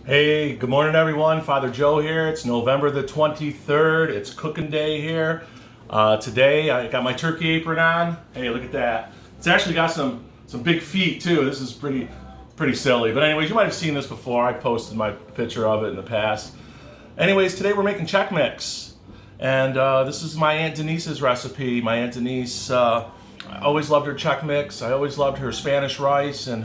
Hey, good morning everyone. Father Joe here. It's November the 23rd. It's cooking day here. Today I got my turkey apron on. Hey, look at that. It's actually got some big feet too. This is pretty silly. But anyways, you might have seen this before. I posted my picture of it in the past. Anyways, today we're making Chex mix. And this is my Aunt Denise's recipe. My Aunt Denise, I always loved her Chex mix. I always loved her Spanish rice and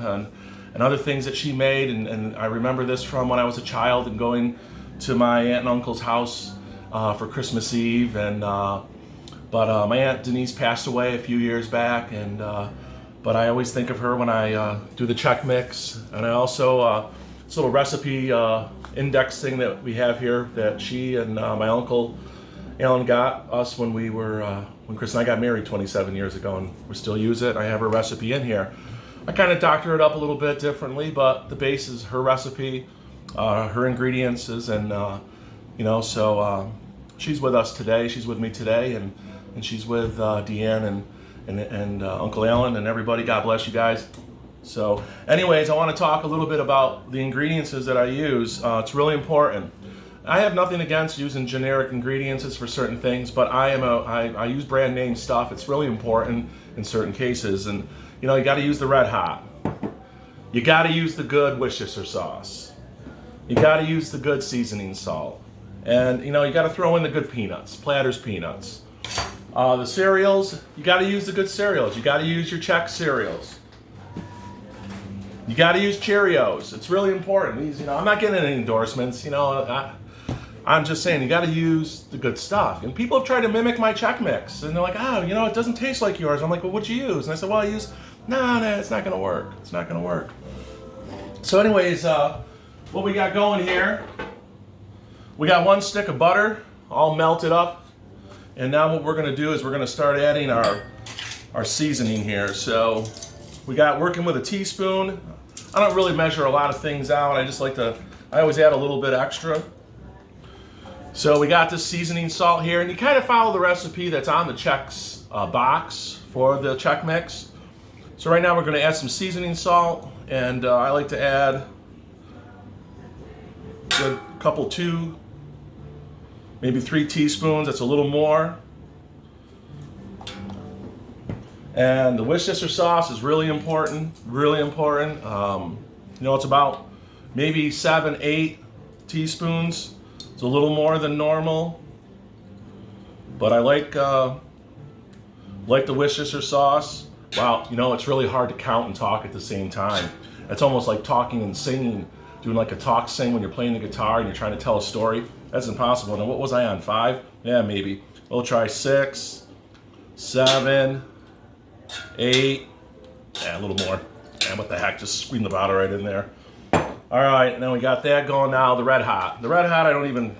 other things that she made, and I remember this from when I was a child and going to my aunt and uncle's house for Christmas Eve. And but my Aunt Denise passed away a few years back, and but I always think of her when I do the Chex mix. And I also this little recipe index thing that we have here that she and my uncle Alan got us when we were when Chris and I got married 27 years ago, and we still use it. I have her recipe in here. I kind of doctor it up a little bit differently, but the base is her recipe, her ingredients, and so she's with us today. She's with me today, and she's with Deanne and Uncle Alan and everybody. God bless you guys. So, anyways, I want to talk a little bit about the ingredients that I use. It's really important. I have nothing against using generic ingredients for certain things, but I use brand name stuff. It's really important in certain cases, and you got to use the red hot. You got to use the good Worcestershire sauce. You got to use the good seasoning salt, and you got to throw in the good peanuts, Planters peanuts. The cereals, you got to use the good cereals. You got to use your Chex cereals. You got to use Cheerios. It's really important. These, I'm not getting any endorsements. I'm just saying you got to use the good stuff. And people have tried to mimic my Chex mix, and they're like, it doesn't taste like yours. I'm like, well, what'd you use? And I said, well, I use. No, it's not gonna work. It's not gonna work. So, anyways, what we got going here? We got one stick of butter, all melted up, and now what we're gonna do is we're gonna start adding our seasoning here. So, we got working with a teaspoon. I don't really measure a lot of things out. I always add a little bit extra. So we got this seasoning salt here, and you kind of follow the recipe that's on the Chex box for the Chex mix. So right now we're going to add some seasoning salt, and I like to add a couple, 2, maybe 3 teaspoons. That's a little more. And the Worcestershire sauce is really important, really important. It's about maybe 7, 8 teaspoons. It's a little more than normal, but I like the Worcestershire sauce. Wow, it's really hard to count and talk at the same time. It's almost like talking and singing, doing like a talk sing when you're playing the guitar and you're trying to tell a story. That's impossible. Now, what was I on? 5? Yeah, maybe. We'll try 6, 7, 8. Yeah, a little more. And what the heck? Just squeeze the bottle right in there. All right, and then we got that going now. The red hot. The red hot, I don't even,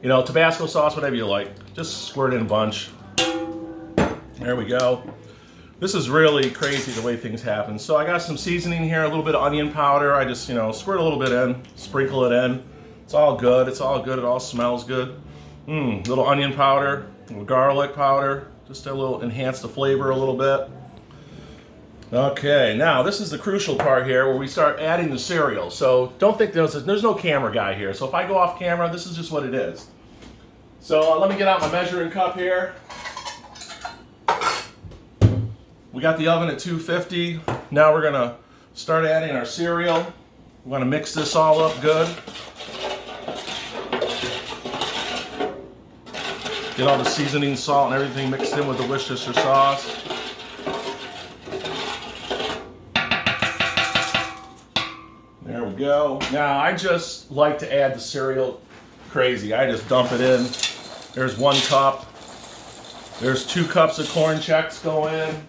Tabasco sauce, whatever you like. Just squirt in a bunch. There we go. This is really crazy the way things happen. So I got some seasoning here, a little bit of onion powder. I just, squirt a little bit in, sprinkle it in. It's all good. It's all good. It all smells good. Little onion powder, little garlic powder, just a little enhance the flavor a little bit. Okay, now this is the crucial part here where we start adding the cereal. So don't think there's no camera guy here. So if I go off camera, this is just what it is. So let me get out my measuring cup here. We got the oven at 250. Now we're gonna start adding our cereal. We wanna mix this all up good. Get all the seasoning, salt, and everything mixed in with the Worcestershire sauce. There we go. Now I just like to add the cereal crazy. I just dump it in. There's 1 cup. There's 2 cups of corn Chex go in.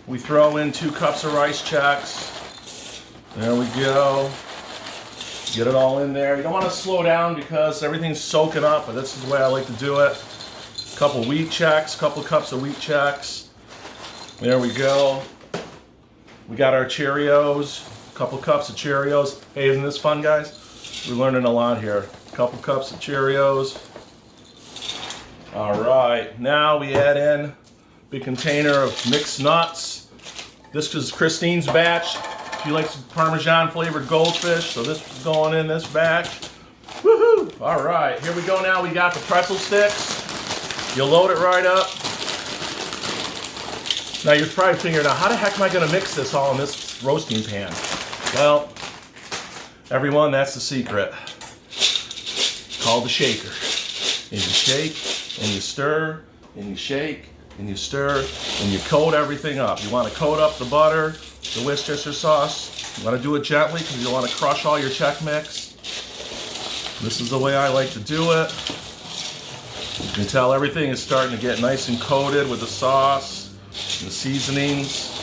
We throw in 2 cups of rice Chex. There we go. Get it all in there. You don't want to slow down because everything's soaking up, but this is the way I like to do it. Couple wheat Chex, couple cups of wheat Chex. There we go. We got our Cheerios, couple cups of Cheerios. Hey, isn't this fun, guys? We're learning a lot here. Couple cups of Cheerios. All right, now we add in big container of mixed nuts. This is Christine's batch. She likes Parmesan flavored goldfish, so this is going in this batch. Woohoo! All right, here we go now. We got the pretzel sticks. You load it right up. Now you're probably figuring out, how the heck am I gonna mix this all in this roasting pan? Well, everyone, that's the secret. It's called the shaker. And you shake, and you stir, and you shake, and you stir, and you coat everything up. You wanna coat up the butter, the Worcestershire sauce. You wanna do it gently because you wanna crush all your Chex mix. This is the way I like to do it. You can tell everything is starting to get nice and coated with the sauce and the seasonings.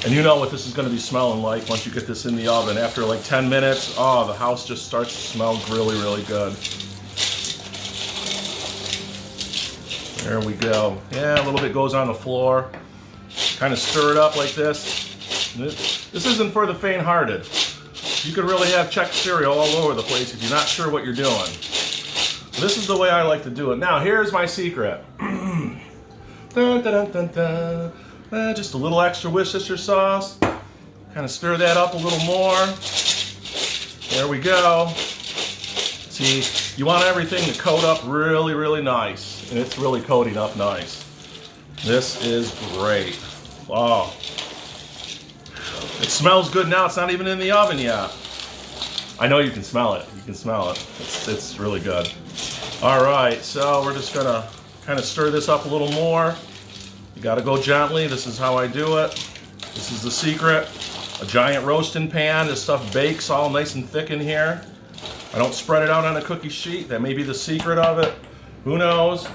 And you know what this is going to be smelling like once you get this in the oven. After like 10 minutes, oh, the house just starts to smell really, really good. There we go. Yeah, a little bit goes on the floor. Kind of stir it up like this. This isn't for the faint-hearted. You could really have Chex cereal all over the place if you're not sure what you're doing. This is the way I like to do it. Now, here's my secret. Dun, dun, dun, dun, dun. Just a little extra Worcestershire sauce. Kind of stir that up a little more. There we go. See, you want everything to coat up really, really nice. And it's really coating up nice. This is great. Wow. It smells good now. It's not even in the oven yet. I know you can smell it. You can smell it. It's really good. All right, so we're just gonna kind of stir this up a little more. You gotta go gently. This is how I do it. This is the secret. A giant roasting pan. This stuff bakes all nice and thick in here. I don't spread it out on a cookie sheet. That may be the secret of it. Who knows?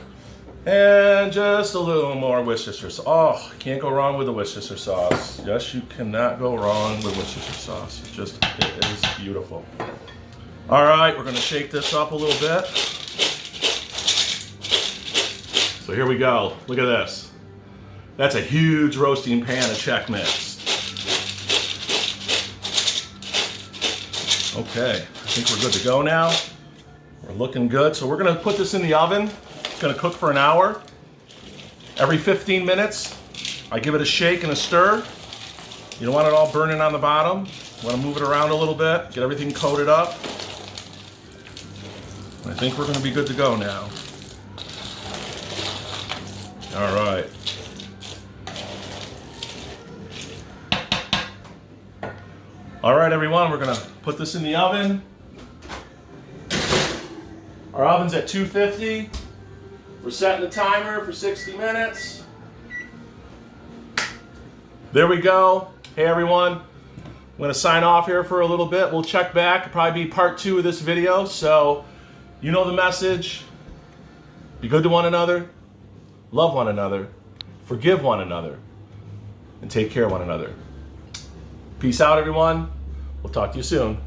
And just a little more Worcestershire sauce. Oh, can't go wrong with the Worcestershire sauce. Yes, you cannot go wrong with Worcestershire sauce. It is beautiful. All right, we're gonna shake this up a little bit. So here we go. Look at this. That's a huge roasting pan of Chex mix. Okay, I think we're good to go now. We're looking good. So we're gonna put this in the oven. It's gonna cook for an hour. Every 15 minutes, I give it a shake and a stir. You don't want it all burning on the bottom. You wanna move it around a little bit, get everything coated up. I think we're gonna be good to go now. All right. All right, everyone, we're gonna put this in the oven. Our oven's at 250. We're setting the timer for 60 minutes. There we go. Hey, everyone. I'm gonna sign off here for a little bit. We'll check back. It'll probably be part 2 of this video. So, you know the message. Be good to one another. Love one another. Forgive one another. And take care of one another. Peace out, everyone. We'll talk to you soon.